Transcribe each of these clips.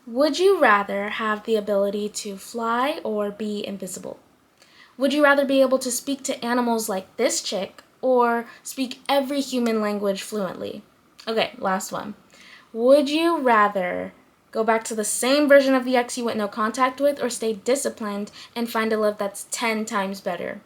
Would you rather have the ability to fly or be invisible? Would you rather be able to speak to animals like this chick or speak every human language fluently? Okay, last one. Would you rather go back to the same version of the ex you went no contact with or stay disciplined and find a love that's 10 times better?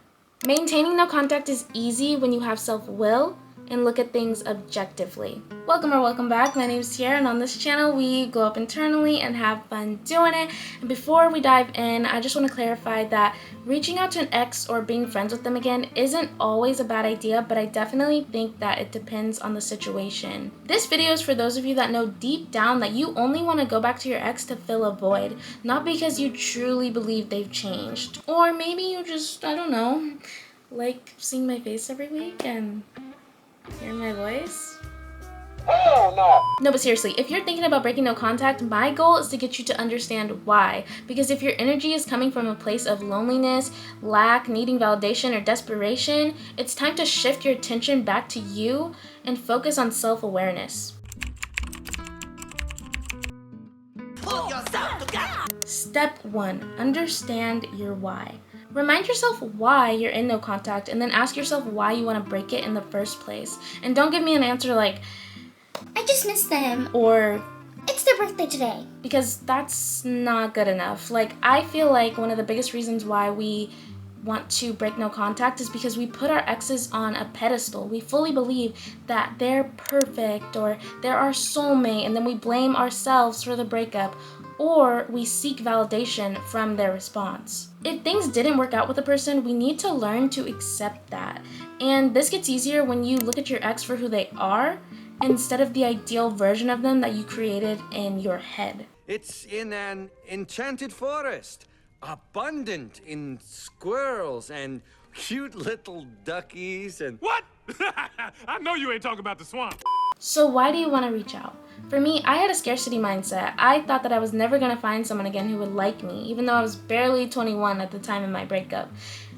Maintaining no contact is easy when you have self-will and look at things objectively. Welcome or welcome back. My name is Tiara, and on this channel we glow up internally and have fun doing it. And before we dive in, I just want to clarify that reaching out to an ex or being friends with them again isn't always a bad idea, but I definitely think that it depends on the situation. This video is for those of you that know deep down that you only want to go back to your ex to fill a void, not because you truly believe they've changed. Or maybe you just, I don't know, like seeing my face every week and hearing my voice? Oh no! No, but seriously, if you're thinking about breaking no contact, my goal is to get you to understand why. Because if your energy is coming from a place of loneliness, lack, needing validation, or desperation, it's time to shift your attention back to you and focus on self-awareness. Step 1. Understand your why. Remind yourself why you're in no contact and then ask yourself why you want to break it in the first place. And don't give me an answer like, I just miss them, or it's their birthday today. Because that's not good enough. Like, I feel like one of the biggest reasons why we want to break no contact is because we put our exes on a pedestal. We fully believe that they're perfect or they're our soulmate, and then we blame ourselves for the breakup, or we seek validation from their response. If things didn't work out with a person, we need to learn to accept that. And this gets easier when you look at your ex for who they are instead of the ideal version of them that you created in your head. It's in an enchanted forest, abundant in squirrels and cute little duckies and... What? I know you ain't talking about the swamp. So why do you want to reach out? For me, I had a scarcity mindset. I thought that I was never going to find someone again who would like me, even though I was barely 21 at the time of my breakup.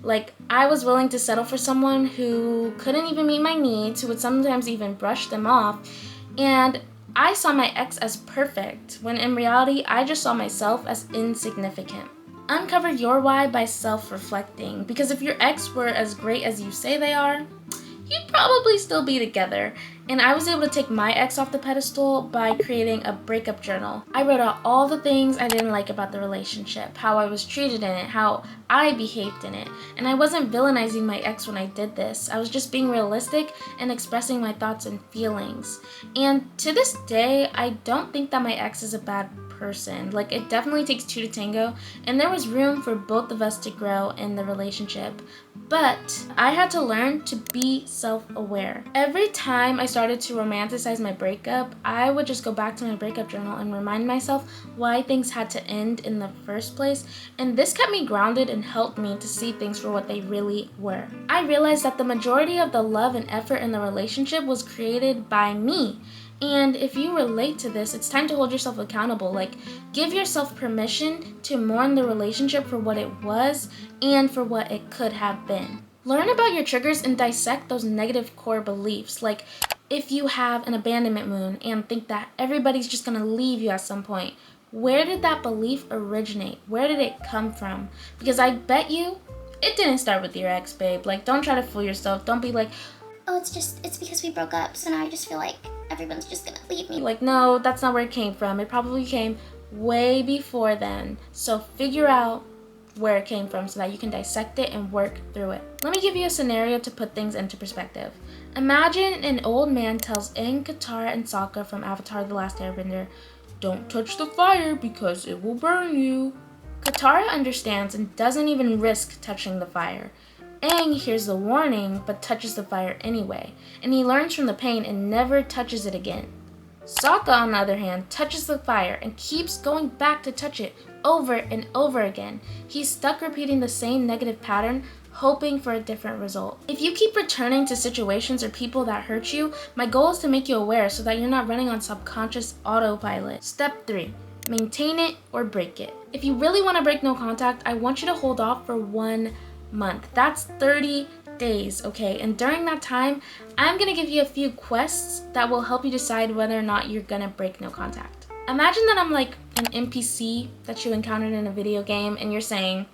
Like, I was willing to settle for someone who couldn't even meet my needs, who would sometimes even brush them off, and I saw my ex as perfect, when in reality, I just saw myself as insignificant. Uncover your why by self-reflecting, because if your ex were as great as you say they are, you'd probably still be together. And I was able to take my ex off the pedestal by creating a breakup journal. I wrote out all the things I didn't like about the relationship, how I was treated in it, how I behaved in it. And I wasn't villainizing my ex when I did this. I was just being realistic and expressing my thoughts and feelings. And to this day, I don't think that my ex is a bad person. Like, it definitely takes two to tango, and there was room for both of us to grow in the relationship. But I had to learn to be self-aware. Every time I started to romanticize my breakup, I would just go back to my breakup journal and remind myself why things had to end in the first place, and this kept me grounded and helped me to see things for what they really were. I realized that the majority of the love and effort in the relationship was created by me. And if you relate to this, it's time to hold yourself accountable. Like, give yourself permission to mourn the relationship for what it was and for what it could have been. Learn about your triggers and dissect those negative core beliefs. Like, if you have an abandonment wound and think that everybody's just gonna leave you at some point, where did that belief originate? Where did it come from? Because I bet you it didn't start with your ex, babe. Like, don't try to fool yourself. Don't be like, Oh, it's because we broke up, so now I just feel like everyone's just gonna leave me. like, no, that's not where it came from. It probably came way before then. So figure out where it came from so that you can dissect it and work through it. Let me give you a scenario to put things into perspective. Imagine an old man tells Aang, Katara, and Sokka from Avatar: The Last Airbender, "Don't touch the fire because it will burn you." Katara understands and doesn't even risk touching the fire. Aang hears the warning but touches the fire anyway, and he learns from the pain and never touches it again. Sokka, on the other hand, touches the fire and keeps going back to touch it over and over again. He's stuck repeating the same negative pattern, hoping for a different result. If you keep returning to situations or people that hurt you, my goal is to make you aware so that you're not running on subconscious autopilot. Step 3. Maintain it or break it. If you really want to break no contact, I want you to hold off for 1 month. That's 30 days, okay? And during that time, I'm gonna give you a few quests that will help you decide whether or not you're gonna break no contact. Imagine that I'm like an NPC that you encountered in a video game and you're saying,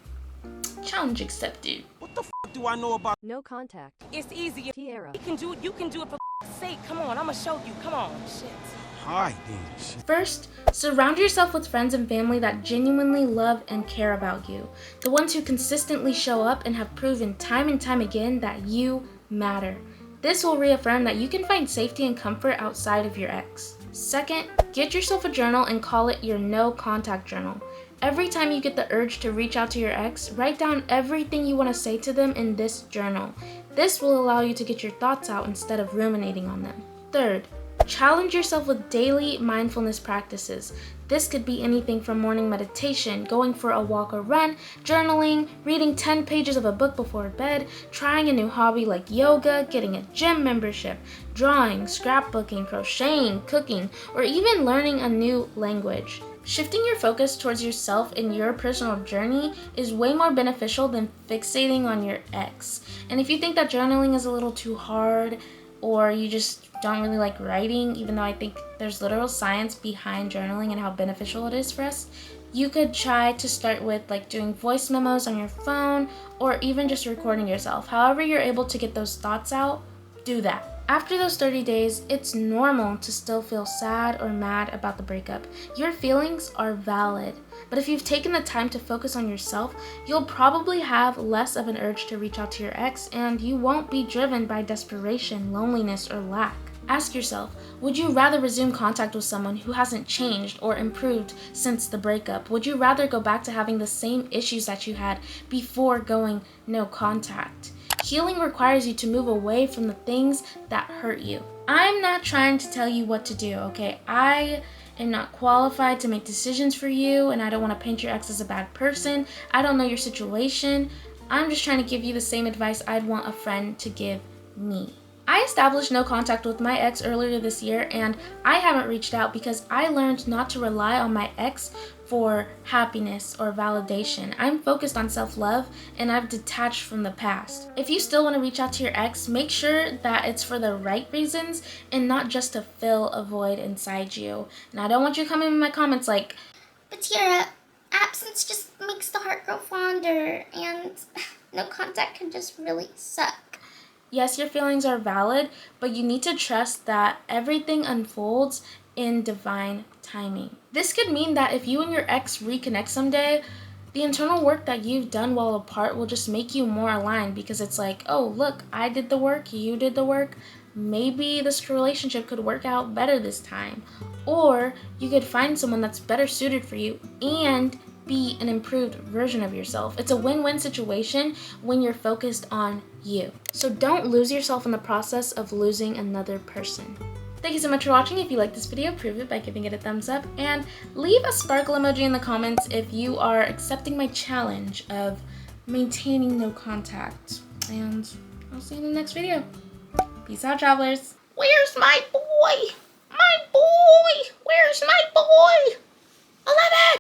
challenge accepted. What the f do I know about No contact. It's easy. Tierra. You can do it. You can do it for sake. Come on, I'ma show you. Come on. Shit. Hi, then? Shit. First, surround yourself with friends and family that genuinely love and care about you. The ones who consistently show up and have proven time and time again that you matter. This will reaffirm that you can find safety and comfort outside of your ex. Second, get yourself a journal and call it your no contact journal. Every time you get the urge to reach out to your ex, write down everything you want to say to them in this journal. This will allow you to get your thoughts out instead of ruminating on them. Third, challenge yourself with daily mindfulness practices. This could be anything from morning meditation, going for a walk or run, journaling, reading 10 pages of a book before bed, trying a new hobby like yoga, getting a gym membership, drawing, scrapbooking, crocheting, cooking, or even learning a new language. Shifting your focus towards yourself in your personal journey is way more beneficial than fixating on your ex. And if you think that journaling is a little too hard, or you just don't really like writing, even though I think there's literal science behind journaling and how beneficial it is for us, you could try to start with like doing voice memos on your phone or even just recording yourself. However you're able to get those thoughts out, do that. After those 30 days, it's normal to still feel sad or mad about the breakup. Your feelings are valid. But if you've taken the time to focus on yourself, you'll probably have less of an urge to reach out to your ex, and you won't be driven by desperation, loneliness, or lack. Ask yourself, would you rather resume contact with someone who hasn't changed or improved since the breakup? Would you rather go back to having the same issues that you had before going no contact? Healing requires you to move away from the things that hurt you. I'm not trying to tell you what to do, okay? I am not qualified to make decisions for you, and I don't want to paint your ex as a bad person. I don't know your situation. I'm just trying to give you the same advice I'd want a friend to give me. I established no contact with my ex earlier this year, and I haven't reached out because I learned not to rely on my ex for happiness or validation. I'm focused on self-love, and I've detached from the past. If you still want to reach out to your ex, make sure that it's for the right reasons and not just to fill a void inside you. And I don't want you coming in my comments like, But Tiara, absence just makes the heart grow fonder, and no contact can just really suck. yes, your feelings are valid, but you need to trust that everything unfolds in divine timing. This could mean that if you and your ex reconnect someday, the internal work that you've done while apart will just make you more aligned, because it's like, oh, look, I did the work, you did the work. Maybe this relationship could work out better this time. Or you could find someone that's better suited for you and be an improved version of yourself. It's a win-win situation when you're focused on you. So don't lose yourself in the process of losing another person. Thank you so much for watching. If you like this video, prove it by giving it a thumbs up, and leave a sparkle emoji in the comments if you are accepting my challenge of maintaining no contact. And I'll see you in the next video. Peace out, travelers. Where's my boy? My boy! Where's my boy? 11!